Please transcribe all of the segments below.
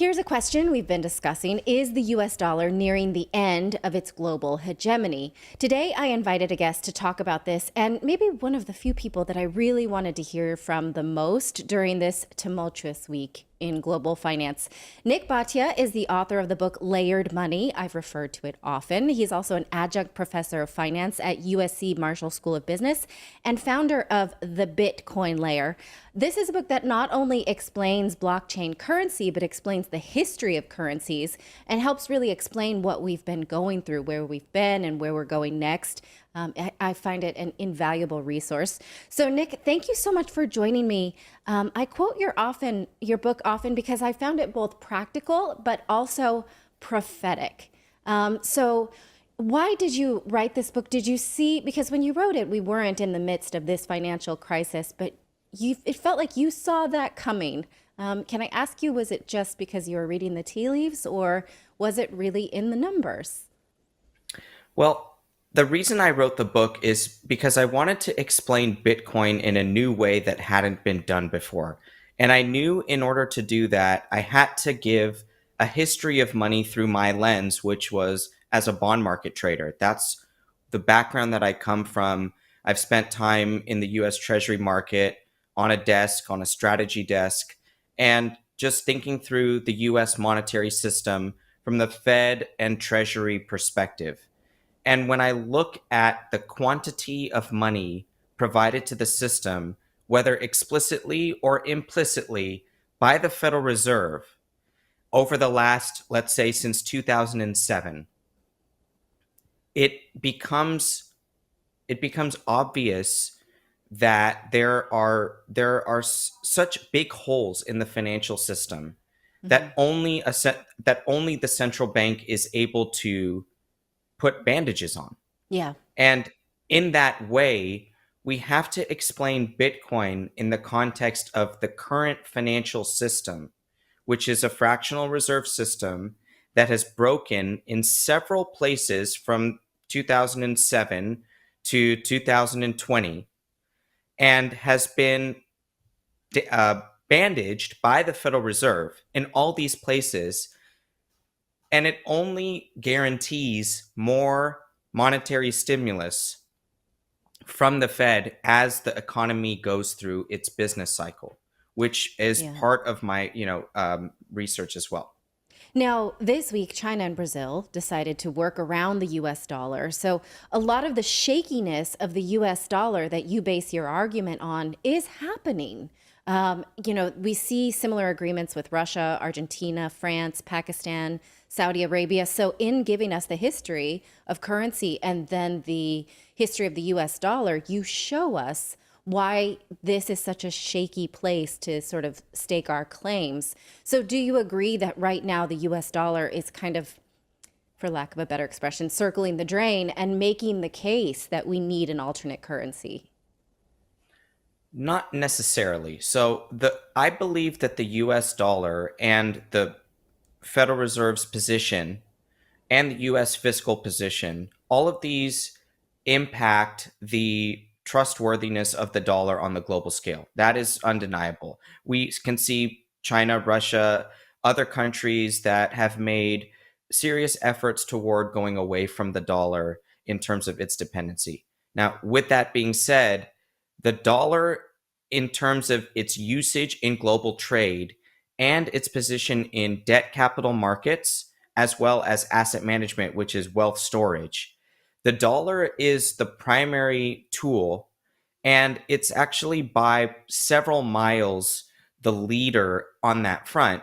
here's a question we've been discussing. Is the US dollar nearing the end of its global hegemony? Today, I invited a guest to talk about this, and maybe one of the few people that I really wanted to hear from the most during this tumultuous week in global finance. Nik Bhatia is the author of the book Layered Money. I've referred to it often. He's also an adjunct professor of finance at USC Marshall School of Business and founder of The Bitcoin Layer. This is a book that not only explains blockchain currency, but explains the history of currencies and helps really explain what we've been going through, where we've been and where we're going next. I find it an invaluable resource. So, Nik, thank you so much for joining me. I quote your book often because I found it both practical but also prophetic. So, why did you write this book? Did you see, because when you wrote it, we weren't in the midst of this financial crisis, but it felt like you saw that coming. Can I ask you, was it just because you were reading the tea leaves, or was it really in the numbers? Well, the reason I wrote the book is because I wanted to explain Bitcoin in a new way that hadn't been done before. And I knew in order to do that, I had to give a history of money through my lens, which was as a bond market trader. That's the background that I come from. I've spent time in the US Treasury market on a desk, on a strategy desk, and just thinking through the US monetary system from the Fed and Treasury perspective. And when I look at the quantity of money provided to the system, whether explicitly or implicitly by the Federal Reserve over the last, let's say, since 2007, it becomes it becomes obvious that there are such big holes in the financial system Hmm. that only the central bank is able to put bandages on. Yeah. And in that way, we have to explain Bitcoin in the context of the current financial system, which is a fractional reserve system that has broken in several places from 2007 to 2020 and has been bandaged by the Federal Reserve in all these places, and it only guarantees more monetary stimulus from the Fed as the economy goes through its business cycle, which is Yeah. part of my research as well. Now, this week, China and Brazil decided to work around the US dollar. So, a lot of the shakiness of the US dollar that you base your argument on is happening. We see similar agreements with Russia, Argentina, France, Pakistan, Saudi Arabia. So, in giving us the history of currency and then the history of the US dollar, you show us why this is such a shaky place to sort of stake our claims. So, do you agree that right now the US dollar is kind of, for lack of a better expression, circling the drain and making the case that we need an alternate currency? Not necessarily. So the I believe that the US dollar and the Federal Reserve's position and the US fiscal position, all of these impact the trustworthiness of the dollar on the global scale. That is undeniable. We can see China, Russia, other countries that have made serious efforts toward going away from the dollar in terms of its dependency. Now, with that being said, the dollar, in terms of its usage in global trade and its position in debt capital markets, as well as asset management, which is wealth storage, the dollar is the primary tool, and it's actually by several miles the leader on that front.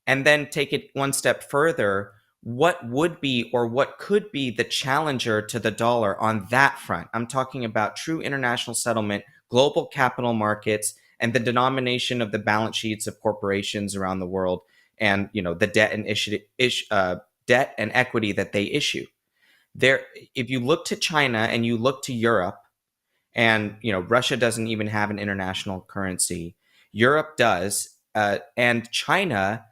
And then take it one step further, what would be or what could be the challenger to the dollar on that front? I'm talking about true international settlement, global capital markets, and the denomination of the balance sheets of corporations around the world, and the debt and equity that they issue. There, if you look to China and you look to Europe, and Russia doesn't even have an international currency. Europe does, and China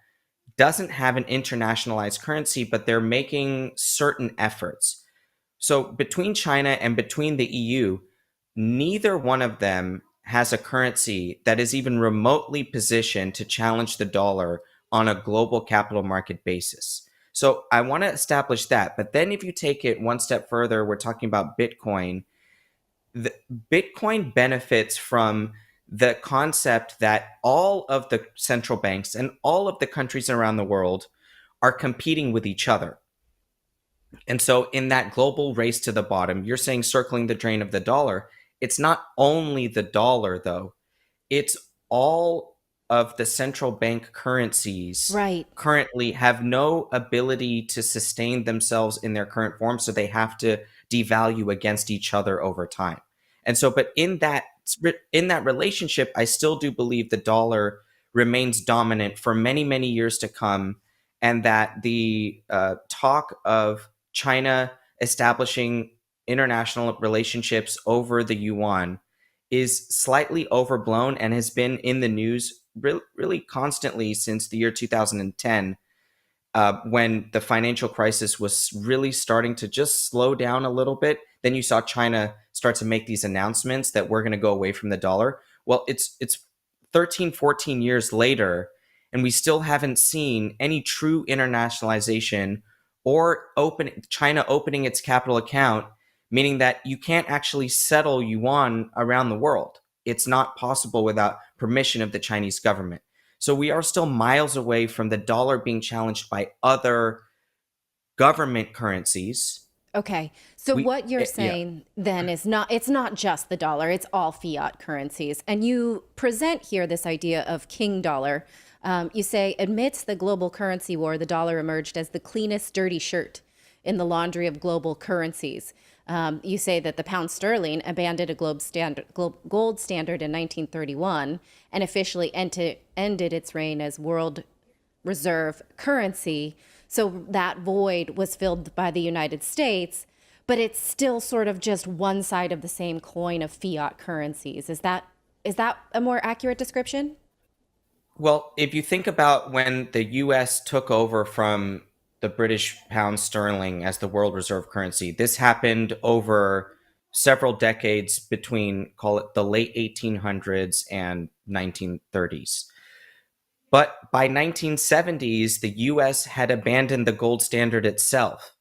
doesn't have an internationalized currency, but they're making certain efforts. So between China and between the EU, neither one of them has a currency that is even remotely positioned to challenge the dollar on a global capital market basis. So I want to establish that. But then if you take it one step further, we're talking about Bitcoin. The Bitcoin benefits from the concept that all of the central banks and all of the countries around the world are competing with each other. And so, in that global race to the bottom, you're saying circling the drain of the dollar. It's not only the dollar, though, it's all of the central bank currencies Right. currently have no ability to sustain themselves in their current form. So, they have to devalue against each other over time. And so, but in that relationship, I still do believe the dollar remains dominant for many, many years to come, and that the talk of China establishing international relationships over the yuan is slightly overblown and has been in the news really constantly since the year 2010, when the financial crisis was really starting to just slow down a little bit. Then you saw China start to make these announcements that we're going to go away from the dollar. Well, it's 13, 14 years later, and we still haven't seen any true internationalization or China opening its capital account, meaning that you can't actually settle yuan around the world. It's not possible without permission of the Chinese government. So we are still miles away from the dollar being challenged by other government currencies. Okay. So We, what you're yeah. saying then is it's not just the dollar, it's all fiat currencies. And you present here this idea of king dollar. You say, amidst the global currency war, the dollar emerged as the cleanest dirty shirt in the laundry of global currencies. You say that the pound sterling abandoned a gold standard in 1931 and officially ended its reign as world reserve currency. So that void was filled by the United States, but it's still sort of just one side of the same coin of fiat currencies. Is that a more accurate description? Well, if you think about when the US took over from the British pound sterling as the world reserve currency, this happened over several decades between, call it, the late 1800s and 1930s. But by 1970s, the US had abandoned the gold standard itself.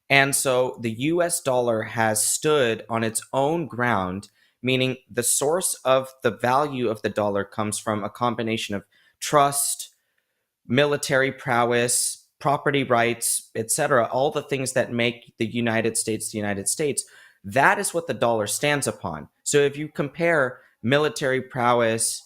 And so the US dollar has stood on its own ground, meaning the source of the value of the dollar comes from a combination of trust, military prowess, property rights, etc., all the things that make the United States the United States. That is what the dollar stands upon. So if you compare military prowess,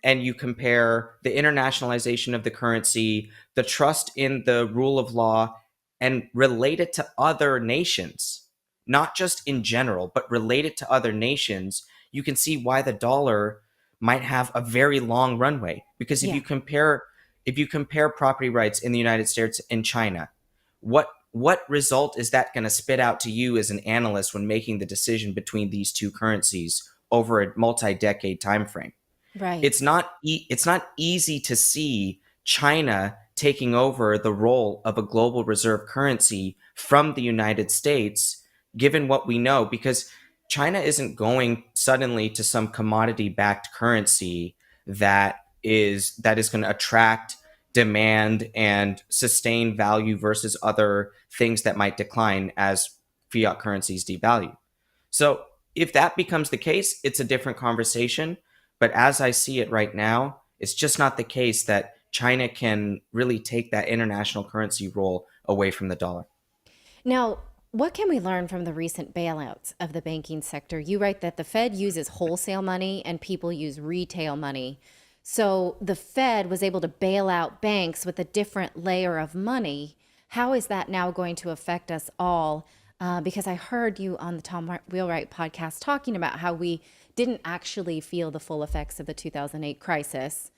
and you compare the internationalization of the currency, the trust in the rule of law, and relate it to other nations, not just in general, but relate it to other nations, you can see why the dollar might have a very long runway. Because if Yeah. you compare property rights in the United States and China, what result is that going to spit out to you as an analyst when making the decision between these two currencies over a multi-decade time frame? Right. It's not easy to see China taking over the role of a global reserve currency from the United States, given what we know, because China isn't going suddenly to some commodity backed currency that is going to attract demand and sustain value versus other things that might decline as fiat currencies devalue. So if that becomes the case, it's a different conversation. But as I see it right now, it's just not the case that China can really take that international currency role away from the dollar. Now, what can we learn from the recent bailouts of the banking sector? You write that the Fed uses wholesale money and people use retail money. So the Fed was able to bail out banks with a different layer of money. How is that now going to affect us all? Because I heard you on the Tom Wheelwright podcast talking about how we didn't actually feel the full effects of the 2008 crisis.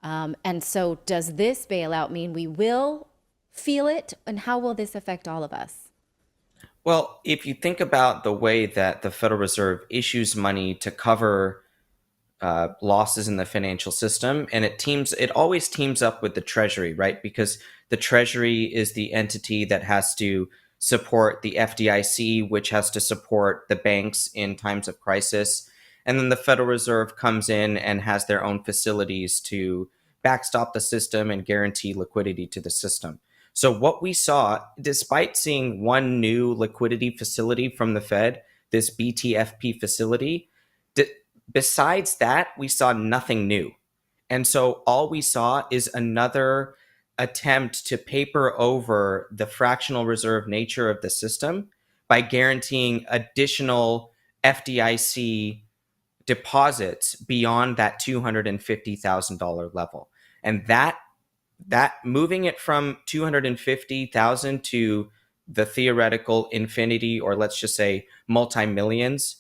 And so, does this bailout mean we will feel it? And how will this affect all of us? Well, if you think about the way that the Federal Reserve issues money to cover losses in the financial system, and it always teams up with the Treasury, right? Because the Treasury is the entity that has to support the FDIC, which has to support the banks in times of crisis. And then the Federal Reserve comes in and has their own facilities to backstop the system and guarantee liquidity to the system. So what we saw, despite seeing one new liquidity facility from the Fed, this BTFP facility, besides that, we saw nothing new. And so all we saw is another attempt to paper over the fractional reserve nature of the system by guaranteeing additional FDIC deposits beyond that $250,000 level. And that moving it from 250,000 to the theoretical infinity, or let's just say multi-millions,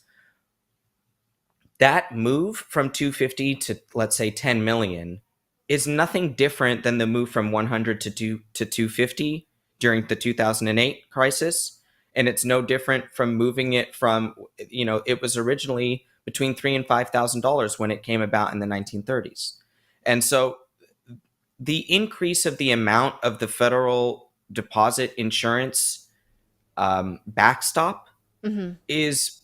that move from 250 to let's say 10 million is nothing different than the move from 100 to 250 during the 2008 crisis, and it's no different from moving it from, it was originally between $3,000 and $5,000 when it came about in the 1930s. And so the increase of the amount of the federal deposit insurance backstop is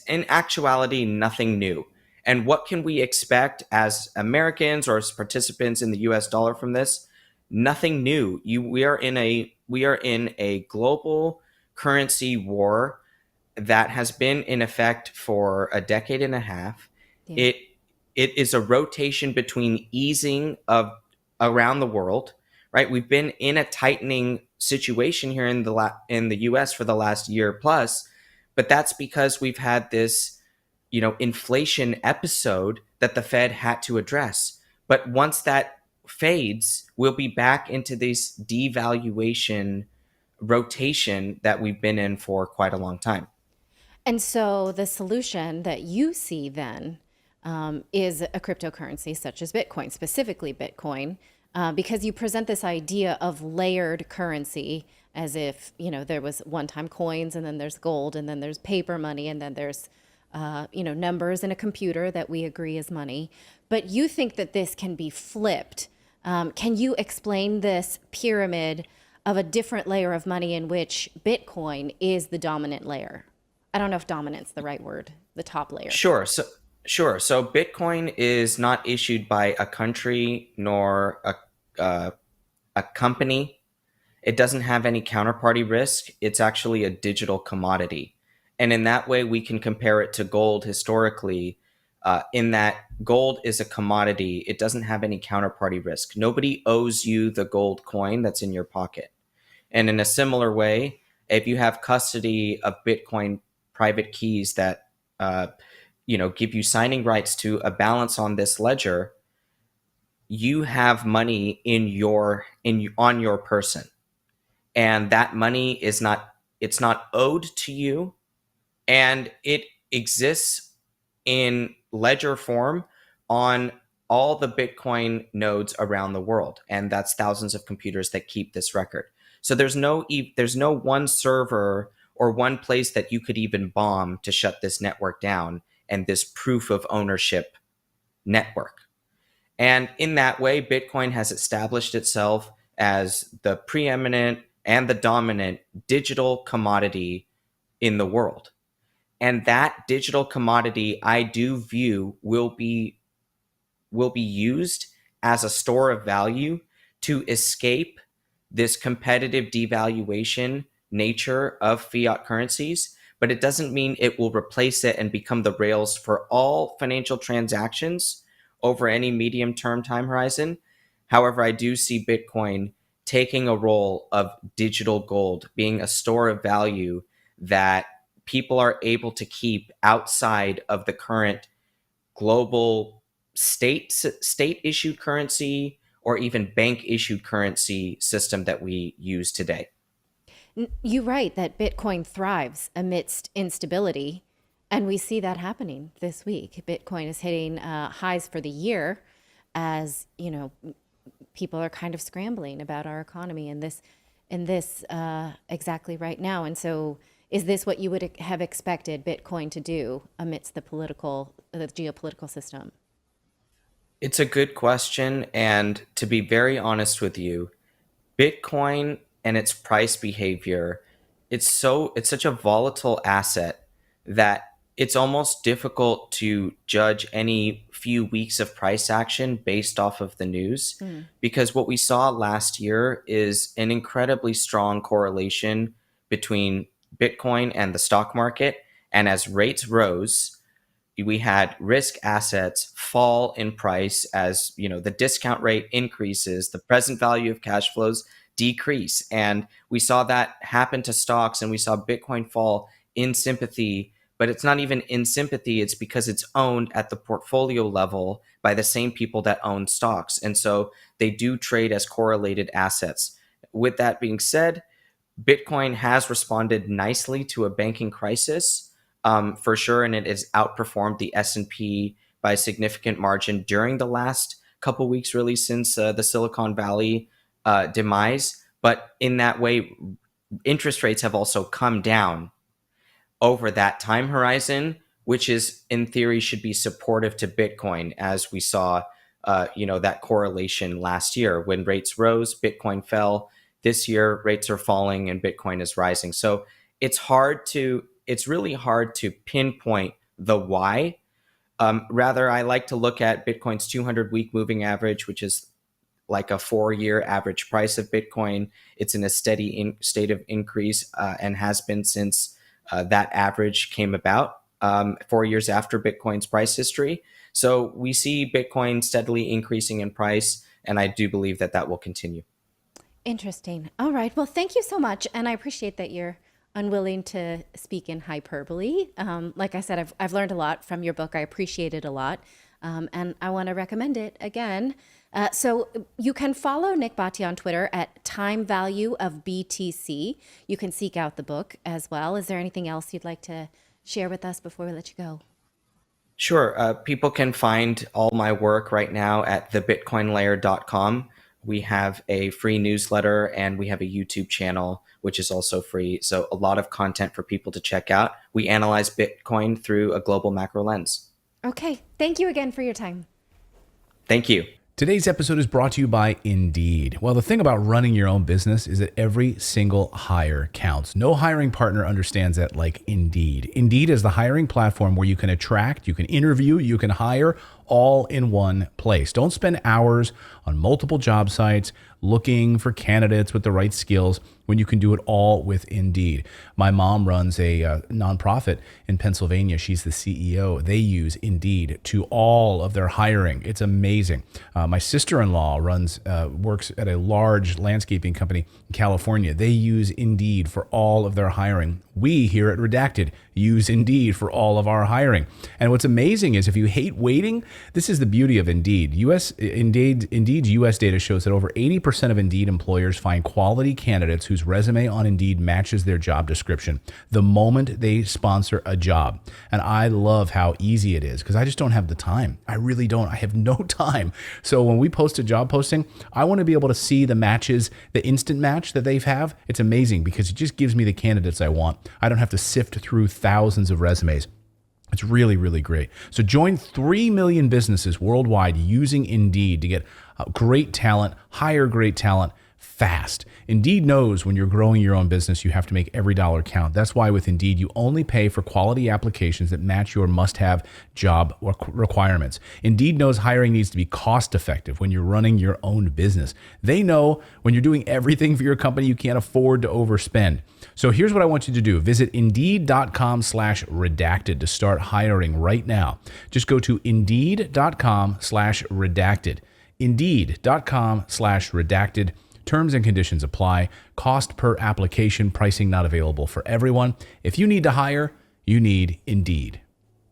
in actuality nothing new. And what can we expect as Americans or as participants in the US dollar from this? Nothing new. We are in a global currency war that has been in effect for a decade and a half. Yeah. It is a rotation between easing of around the world, right? We've been in a tightening situation here in the US for the last year plus, but that's because we've had this, inflation episode that the Fed had to address. But once that fades, we'll be back into this devaluation rotation that we've been in for quite a long time. And so the solution that you see then is a cryptocurrency such as Bitcoin, specifically Bitcoin, because you present this idea of layered currency as if, there was one-time coins and then there's gold and then there's paper money and then there's, numbers in a computer that we agree is money. But you think that this can be flipped. Can you explain this pyramid of a different layer of money in which Bitcoin is the dominant layer? I don't know if dominant's the right word, the top layer. Sure. So Bitcoin is not issued by a country nor a company. It doesn't have any counterparty risk. It's actually a digital commodity. And in that way, we can compare it to gold historically, in that gold is a commodity. It doesn't have any counterparty risk. Nobody owes you the gold coin that's in your pocket. And in a similar way, if you have custody of Bitcoin private keys that give you signing rights to a balance on this ledger, you have money on your person, and that money it's not owed to you, and it exists in ledger form on all the Bitcoin nodes around the world, and that's thousands of computers that keep this record. So there's no one server or one place that you could even bomb to shut this network down and this proof of ownership network. And in that way, Bitcoin has established itself as the preeminent and the dominant digital commodity in the world. And that digital commodity, I do view, will be used as a store of value to escape this competitive devaluation nature of fiat currencies. But it doesn't mean it will replace it and become the rails for all financial transactions over any medium-term time horizon. However, I do see Bitcoin taking a role of digital gold, being a store of value that people are able to keep outside of the current global state issued currency or even bank issued currency system that we use today. You write that Bitcoin thrives amidst instability, and we see that happening this week. Bitcoin is hitting highs for the year as, people are kind of scrambling about our economy in this exactly right now. And so is this what you would have expected Bitcoin to do amidst the geopolitical system? It's a good question. And to be very honest with you, Bitcoin and its price behavior, it's such a volatile asset that it's almost difficult to judge any few weeks of price action based off of the news, because what we saw last year is an incredibly strong correlation between Bitcoin and the stock market. And as rates rose, we had risk assets fall in price as, the discount rate increases, the present value of cash flows decrease. And we saw that happen to stocks, and we saw Bitcoin fall in sympathy. But it's not even in sympathy, it's because it's owned at the portfolio level by the same people that own stocks. And so they do trade as correlated assets. With that being said, Bitcoin has responded nicely to a banking crisis, for sure, and it has outperformed the S&P by a significant margin during the last couple weeks, really since the Silicon Valley demise. But in that way, interest rates have also come down over that time horizon, which is in theory should be supportive to Bitcoin, as we saw, that correlation last year. When rates rose, Bitcoin fell. This year, rates are falling and Bitcoin is rising. So it's really hard to pinpoint the why. Rather, I like to look at Bitcoin's 200-week moving average, which is like a 4-year average price of Bitcoin. It's in a steady state of increase and has been since that average came about 4 years after Bitcoin's price history. So we see Bitcoin steadily increasing in price, and I do believe that that will continue. Interesting. All right. Well, thank you so much. And I appreciate that you're unwilling to speak in hyperbole. Like I said, I've learned a lot from your book. I appreciate it a lot. And I want to recommend it again. So you can follow Nik Bhatia on Twitter at Time Value of BTC. You can seek out the book as well. Is there anything else you'd like to share with us before we let you go? Sure. People can find all my work right now at thebitcoinlayer.com. We have a free newsletter and we have a YouTube channel, which is also free. So a lot of content for people to check out. We analyze Bitcoin through a global macro lens. Okay. Thank you again for your time. Thank you. Today's episode is brought to you by Indeed. Well, the thing about running your own business is that every single hire counts. No hiring partner understands that like Indeed. Indeed is the hiring platform where you can attract, you can interview, you can hire all in one place. Don't spend hours on multiple job sites looking for candidates with the right skills when you can do it all with Indeed. My mom runs a nonprofit in Pennsylvania. She's the CEO. They use Indeed to all of their hiring. It's amazing. My sister-in-law works at a large landscaping company in California. They use Indeed for all of their hiring. We here at Redacted use Indeed for all of our hiring. And what's amazing is if you hate waiting, this is the beauty of Indeed. Indeed's US data shows that over 80% of Indeed employers find quality candidates whose resume on Indeed matches their job description the moment they sponsor a job. And I love how easy it is because I just don't have the time. I really don't. I have no time. So when we post a job posting, I want to be able to see the matches, the instant match that they have. It's amazing because it just gives me the candidates I want. I don't have to sift through thousands of resumes. It's really, really great. So join 3 million businesses worldwide using Indeed to get great talent, hire great talent fast. Indeed knows when you're growing your own business, you have to make every dollar count. That's why with Indeed, you only pay for quality applications that match your must-have job requirements. Indeed knows hiring needs to be cost-effective when you're running your own business. They know when you're doing everything for your company, you can't afford to overspend. So here's what I want you to do. Visit Indeed.com/redacted to start hiring right now. Just go to Indeed.com/redacted. Indeed.com/redacted. Terms and conditions apply. Cost per application. Pricing not available for everyone. If you need to hire, you need Indeed.